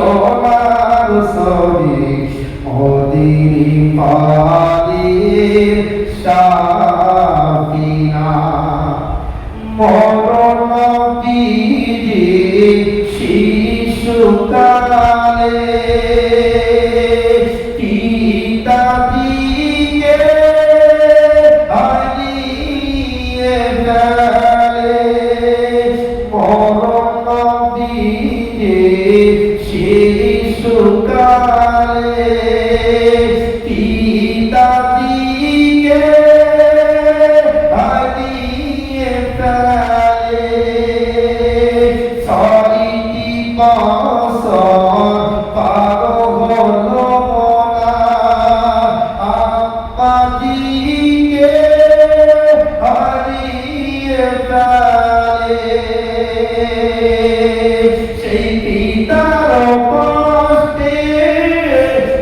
সোনার সবি মদির পাদির সাফিনা মরণ বিজি শিশুকালে পিতা দিকে হারিয়ে ফেলে মরণ বিজি শিশুকালে পিতা দিকে হারিয়ে ফেলে ছয়টি বছর পার হলো মোরা আম্মাদিকে হারিয়ে ফেলে সেই পিতার কষ্টে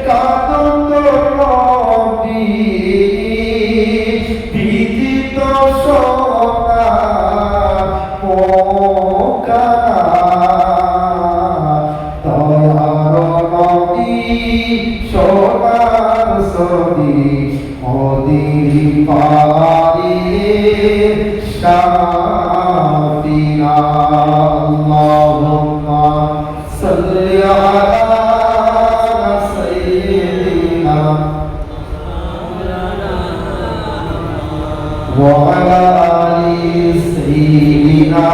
কাঁদত নবী বিদিত সোনা সোনার সবি মদির পাদির সাফিনা আল্লাহুম্মা সাল্লি আলা সাইয়্যিদিনা ওয়া আলা আলি সাইয়্যিদিনা